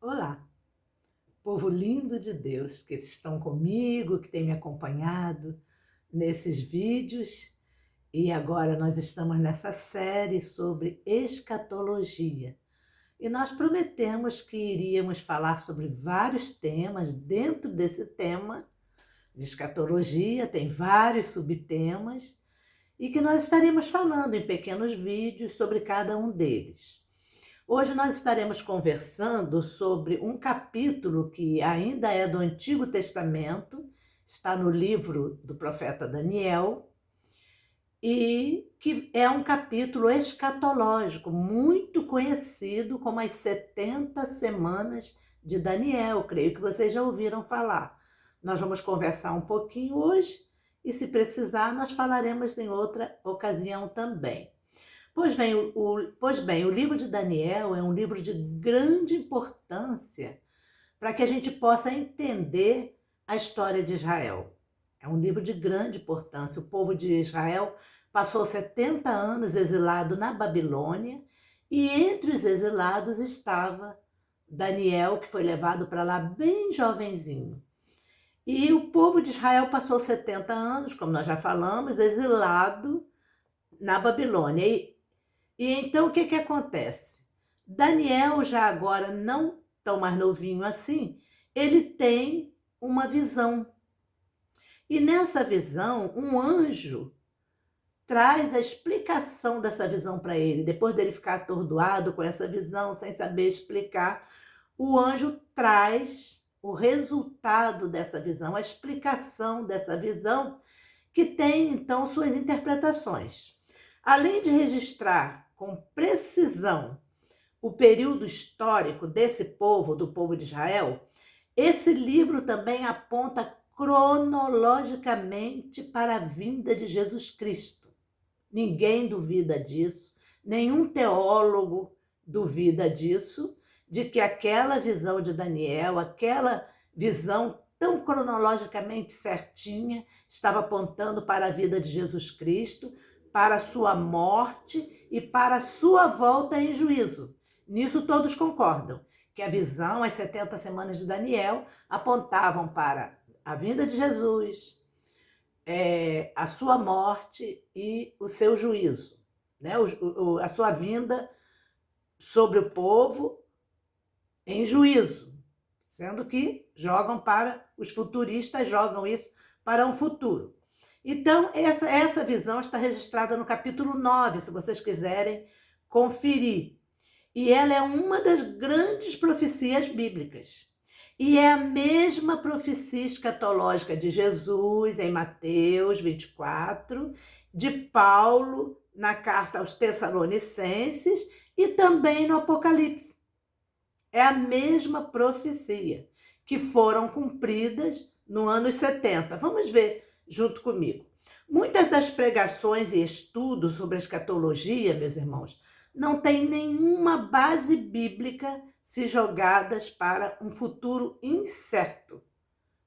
Olá, povo lindo de Deus que estão comigo, que tem me acompanhado nesses vídeos. E agora nós estamos nessa série sobre escatologia. E nós prometemos que iríamos falar sobre vários temas dentro desse tema de escatologia, tem vários subtemas, e que nós estaremos falando em pequenos vídeos sobre cada um deles. Hoje nós estaremos conversando sobre um capítulo que ainda é do Antigo Testamento, está no livro do profeta Daniel, e que é um capítulo escatológico, muito conhecido como as 70 semanas de Daniel. Creio que vocês já ouviram falar. Nós vamos conversar um pouquinho hoje e, se precisar, nós falaremos em outra ocasião também. Pois bem, o livro de Daniel é um livro de grande importância para que a gente possa entender a história de Israel. É um livro de grande importância. O povo de Israel passou 70 anos exilado na Babilônia, e entre os exilados estava Daniel, que foi levado para lá bem jovenzinho. E o povo de Israel passou 70 anos, como nós já falamos, exilado na Babilônia. E então o que acontece? Daniel, já agora não tão mais novinho assim, ele tem uma visão. E nessa visão, um anjo traz a explicação dessa visão para ele. Depois dele ficar atordoado com essa visão, sem saber explicar, o anjo traz o resultado dessa visão, a explicação dessa visão, que tem então suas interpretações. Além de registrar com precisão o período histórico desse povo, do povo de Israel, esse livro também aponta cronologicamente para a vinda de Jesus Cristo. Ninguém duvida disso, nenhum teólogo duvida disso, de que aquela visão de Daniel, aquela visão tão cronologicamente certinha, estava apontando para a vida de Jesus Cristo, para a sua morte e para a sua volta em juízo. Nisso todos concordam, que a visão, as 70 semanas de Daniel, apontavam para a vinda de Jesus, a sua morte e o seu juízo, né? A sua vinda sobre o povo em juízo, sendo que os futuristas jogam isso para um futuro. Então, essa visão está registrada no capítulo 9, se vocês quiserem conferir. E ela é uma das grandes profecias bíblicas. E é a mesma profecia escatológica de Jesus em Mateus 24, de Paulo na carta aos Tessalonicenses e também no Apocalipse. É a mesma profecia, que foram cumpridas no ano 70. Vamos ver junto comigo. Muitas das pregações e estudos sobre a escatologia, meus irmãos, não têm nenhuma base bíblica se jogadas para um futuro incerto,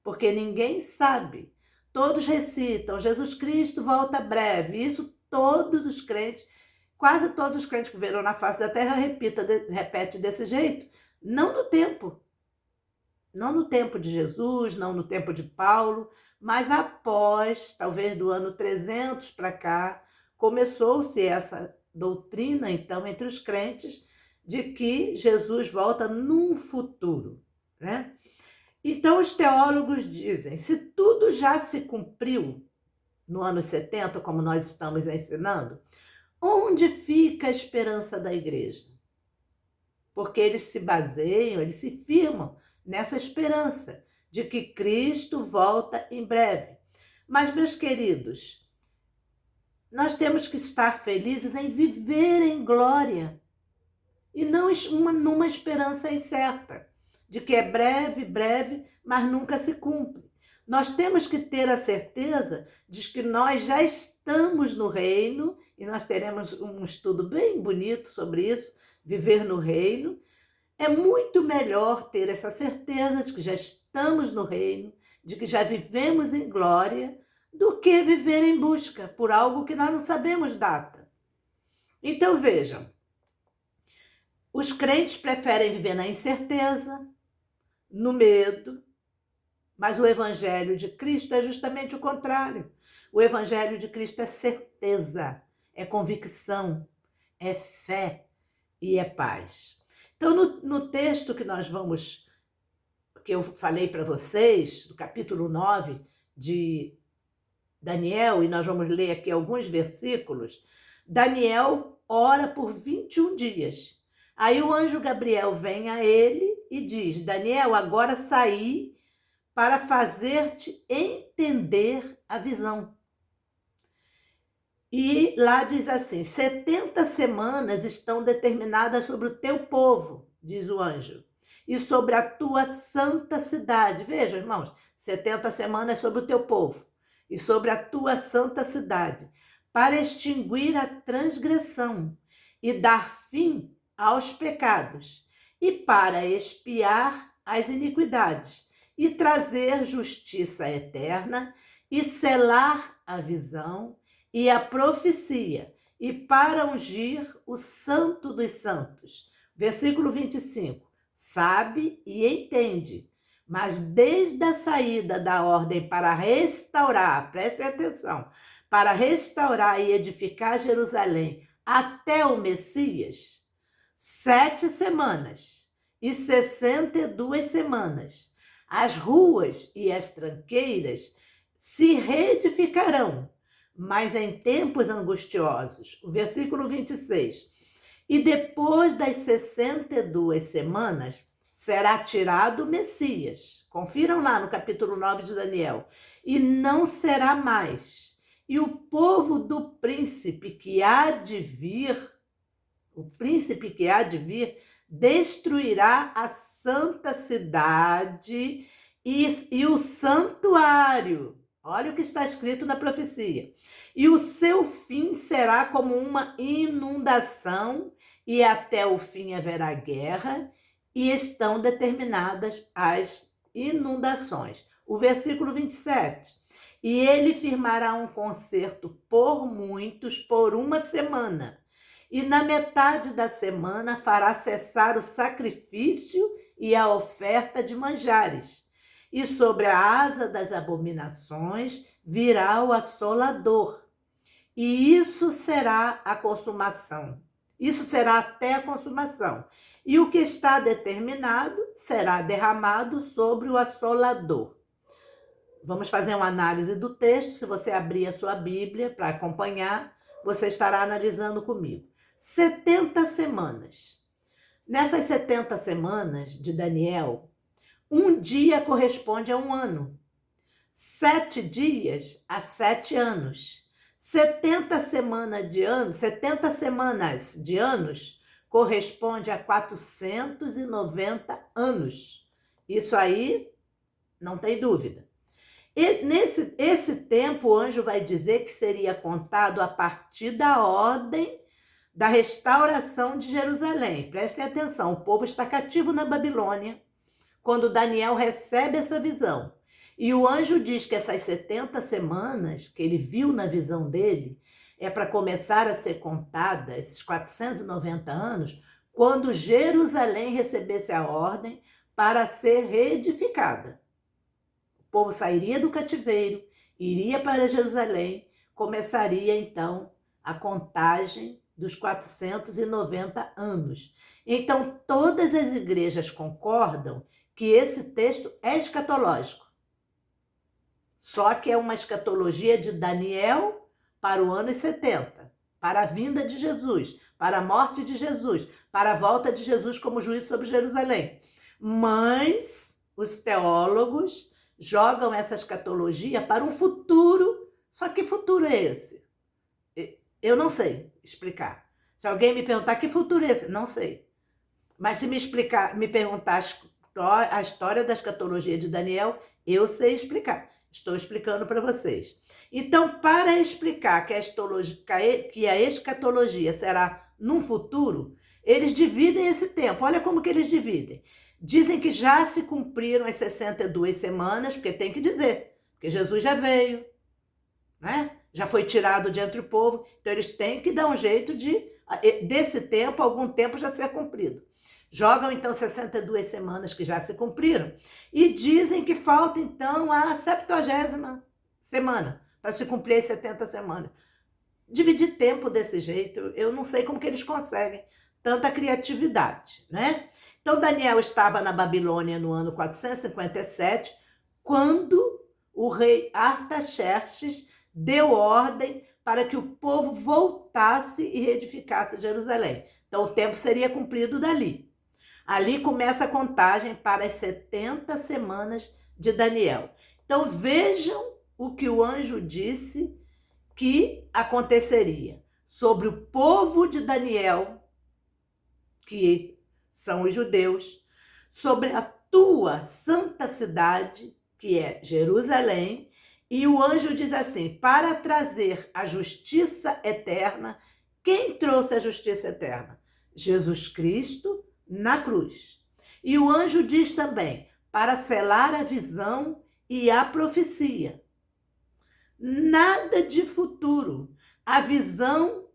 porque ninguém sabe. Todos recitam, Jesus Cristo volta breve. Isso todos os crentes, quase todos os crentes que viveram na face da terra repete desse jeito. Não no tempo de Jesus, não no tempo de Paulo, mas após, talvez do ano 300 para cá, começou-se essa doutrina, então, entre os crentes, de que Jesus volta num futuro, né? Então, os teólogos dizem, se tudo já se cumpriu no ano 70, como nós estamos ensinando, onde fica a esperança da igreja? Porque eles se baseiam, eles se firmam nessa esperança de que Cristo volta em breve. Mas, meus queridos, nós temos que estar felizes em viver em glória e não numa esperança incerta, de que é breve, mas nunca se cumpre. Nós temos que ter a certeza de que nós já estamos no reino, e nós teremos um estudo bem bonito sobre isso, viver no reino. É muito melhor ter essa certeza de que já estamos no reino, de que já vivemos em glória, do que viver em busca por algo que nós não sabemos data. Então, vejam, Os crentes preferem viver na incerteza, no medo, mas o Evangelho de Cristo é justamente o contrário. O Evangelho de Cristo é certeza, é convicção, é fé e é paz. Então, no texto que eu falei para vocês, do capítulo 9 de Daniel, e nós vamos ler aqui alguns versículos, Daniel ora por 21 dias. Aí o anjo Gabriel vem a ele e diz: Daniel, agora saí para fazer-te entender a visão. E lá diz assim: 70 semanas estão determinadas sobre o teu povo, diz o anjo, e sobre a tua santa cidade. Veja, irmãos, 70 semanas sobre o teu povo e sobre a tua santa cidade, para extinguir a transgressão e dar fim aos pecados, e para expiar as iniquidades, e trazer justiça eterna, e selar a visão e a profecia, e para ungir o santo dos santos. Versículo 25. Sabe e entende, mas desde a saída da ordem para restaurar, prestem atenção, para restaurar e edificar Jerusalém até o Messias, 7 semanas e 62 semanas, as ruas e as tranqueiras se reedificarão, mas em tempos angustiosos. O versículo 26. E depois das 62 semanas será tirado o Messias. Confiram lá no capítulo 9 de Daniel. E não será mais. E o povo do príncipe que há de vir, destruirá a santa cidade e o santuário. Olha o que está escrito na profecia. E o seu fim será como uma inundação, e até o fim haverá guerra, e estão determinadas as inundações. O versículo 27. E ele firmará um concerto por muitos por 1 semana, e na metade da semana fará cessar o sacrifício e a oferta de manjares. E sobre a asa das abominações virá o assolador. E isso será a consumação. Isso será até a consumação. E o que está determinado será derramado sobre o assolador. Vamos fazer uma análise do texto. Se você abrir a sua Bíblia para acompanhar, você estará analisando comigo. 70 semanas. Nessas 70 semanas de Daniel, um dia corresponde a um ano. 7 dias a 7 anos. 70 semanas de anos corresponde a 490 anos. Isso aí não tem dúvida. E esse tempo, o anjo vai dizer que seria contado a partir da ordem da restauração de Jerusalém. Prestem atenção, o povo está cativo na Babilônia quando Daniel recebe essa visão. E o anjo diz que essas 70 semanas que ele viu na visão dele é para começar a ser contada, esses 490 anos, quando Jerusalém recebesse a ordem para ser reedificada. O povo sairia do cativeiro, iria para Jerusalém, começaria então a contagem dos 490 anos. Então, todas as igrejas concordam que esse texto é escatológico. Só que é uma escatologia de Daniel para o ano 70, para a vinda de Jesus, para a morte de Jesus, para a volta de Jesus como juiz sobre Jerusalém. Mas os teólogos jogam essa escatologia para um futuro. Só que futuro é esse? Eu não sei explicar. Se alguém me perguntar que futuro é esse, não sei. Mas se me perguntar a história da escatologia de Daniel, eu sei explicar. Estou explicando para vocês. Então, para explicar que a escatologia será num futuro, eles dividem esse tempo. Olha como que eles dividem. Dizem que já se cumpriram as 62 semanas, porque tem que dizer, porque Jesus já veio, né? já foi tirado de entre o povo, então eles têm que dar um jeito desse tempo, algum tempo já ser cumprido. Jogam então 62 semanas que já se cumpriram e dizem que falta então a 70ª semana para se cumprir as 70 semanas. Dividir tempo desse jeito, eu não sei como que eles conseguem tanta criatividade, né? Então Daniel estava na Babilônia no ano 457, quando o rei Artaxerxes deu ordem para que o povo voltasse e reedificasse Jerusalém. Então o tempo seria cumprido dali. Ali começa a contagem para as 70 semanas de Daniel. Então vejam o que o anjo disse que aconteceria sobre o povo de Daniel, que são os judeus, sobre a tua santa cidade, que é Jerusalém, e o anjo diz assim: para trazer a justiça eterna. Quem trouxe a justiça eterna? Jesus Cristo na cruz. E o anjo diz também: para selar a visão e a profecia. Nada de futuro. A visão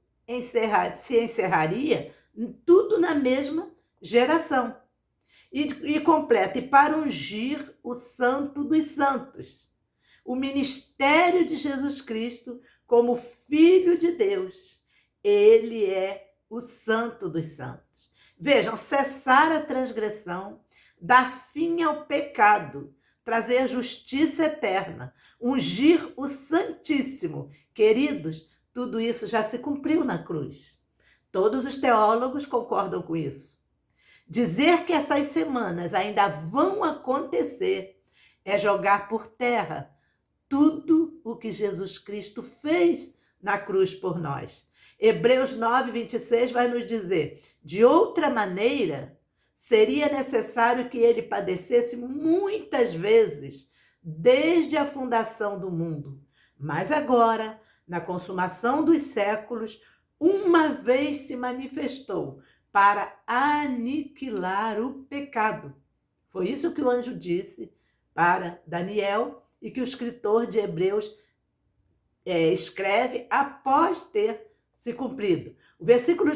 se encerraria tudo na mesma geração. E completa: e para ungir o Santo dos Santos. O ministério de Jesus Cristo como Filho de Deus. Ele é o Santo dos Santos. Vejam, cessar a transgressão, dar fim ao pecado, trazer justiça eterna, ungir o Santíssimo. Queridos, tudo isso já se cumpriu na cruz. Todos os teólogos concordam com isso. Dizer que essas semanas ainda vão acontecer é jogar por terra tudo o que Jesus Cristo fez na cruz por nós. Hebreus 9, 26 vai nos dizer: de outra maneira, seria necessário que ele padecesse muitas vezes, desde a fundação do mundo. Mas agora, na consumação dos séculos, uma vez se manifestou para aniquilar o pecado. Foi isso que o anjo disse para Daniel e que o escritor de Hebreus escreve após ter se cumprido. O versículo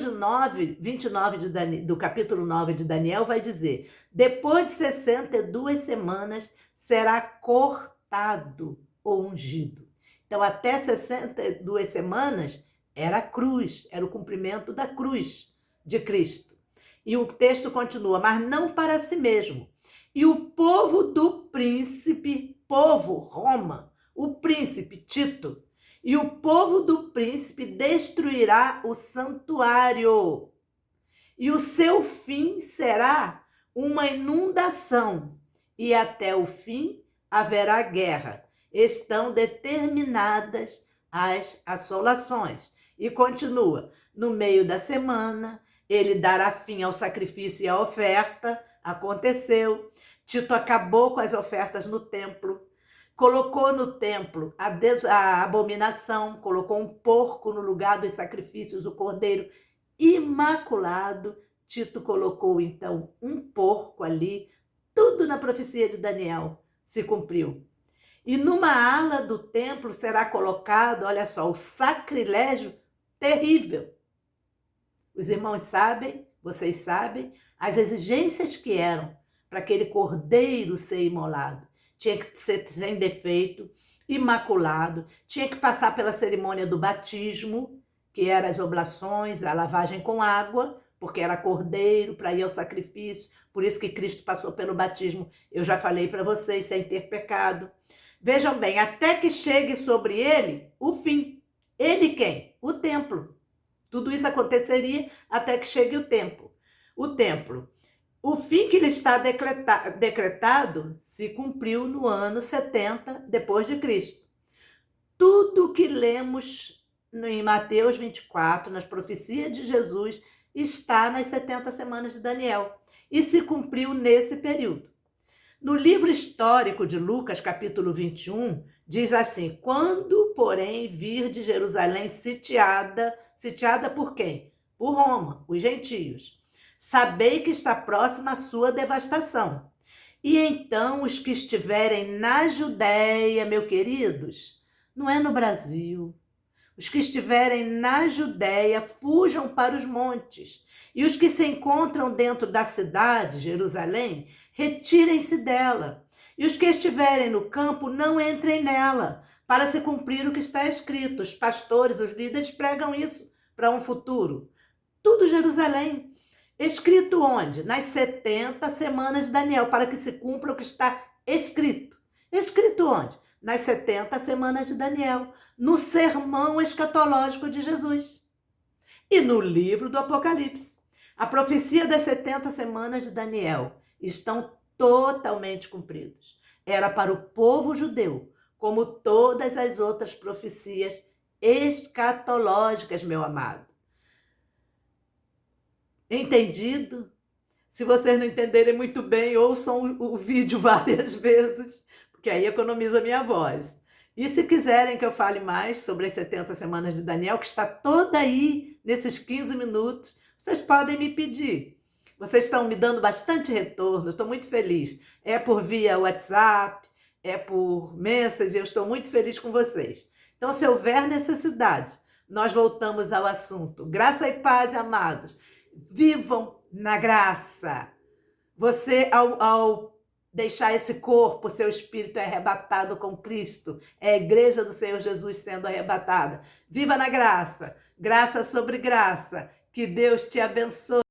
29 do capítulo 9 de Daniel vai dizer: depois de 62 semanas será cortado ou ungido. Então, até 62 semanas era a cruz, era o cumprimento da cruz de Cristo. E o texto continua: mas não para si mesmo. E o povo do príncipe, povo Roma, o príncipe Tito, e o povo do príncipe destruirá o santuário. E o seu fim será uma inundação, e até o fim haverá guerra. Estão determinadas as assolações. E continua: no meio da semana, ele dará fim ao sacrifício e à oferta. Aconteceu. Tito acabou com as ofertas no templo, colocou no templo a abominação, colocou um porco no lugar dos sacrifícios, o cordeiro imaculado. Tito colocou então um porco ali, tudo na profecia de Daniel se cumpriu. E numa ala do templo será colocado, olha só, o sacrilégio terrível. Os irmãos sabem, vocês sabem, as exigências que eram para aquele cordeiro ser imolado. Tinha que ser sem defeito, imaculado, tinha que passar pela cerimônia do batismo, que eram as oblações, a lavagem com água, porque era cordeiro para ir ao sacrifício, por isso que Cristo passou pelo batismo, eu já falei para vocês, sem ter pecado. Vejam bem, até que chegue sobre ele o fim. Ele quem? O templo. Tudo isso aconteceria até que chegue o templo. O templo. O fim que lhe está decretado se cumpriu no ano 70 depois de Cristo. Tudo que lemos em Mateus 24, nas profecias de Jesus, está nas 70 semanas de Daniel e se cumpriu nesse período. No livro histórico de Lucas, capítulo 21, diz assim: quando, porém, vir de Jerusalém sitiada por quem? Por Roma, os gentios. Sabei que está próxima a sua devastação. E então os que estiverem na Judéia, meus queridos, não é no Brasil, Os que estiverem na Judéia, fujam para os montes. E os que se encontram dentro da cidade, Jerusalém, retirem-se dela. E os que estiverem no campo, não entrem nela, para se cumprir o que está escrito. Os pastores, os líderes pregam isso para um futuro. Tudo Jerusalém. Escrito onde? Nas 70 semanas de Daniel, para que se cumpra o que está escrito. Escrito onde? Nas 70 semanas de Daniel, no sermão escatológico de Jesus e no livro do Apocalipse. A profecia das 70 semanas de Daniel estão totalmente cumpridas. Era para o povo judeu, como todas as outras profecias escatológicas, meu amado. Entendido? Se vocês não entenderem muito bem, ouçam o vídeo várias vezes, porque aí economiza a minha voz. E se quiserem que eu fale mais sobre as 70 semanas de Daniel, que está toda aí nesses 15 minutos, vocês podem me pedir. Vocês estão me dando bastante retorno, eu estou muito feliz. É por via WhatsApp, é por Message, eu estou muito feliz com vocês. Então, se houver necessidade, nós voltamos ao assunto. Graça e paz, amados. Vivam na graça. Você, ao deixar esse corpo, seu espírito é arrebatado com Cristo. É a igreja do Senhor Jesus sendo arrebatada. Viva na graça. Graça sobre graça. Que Deus te abençoe.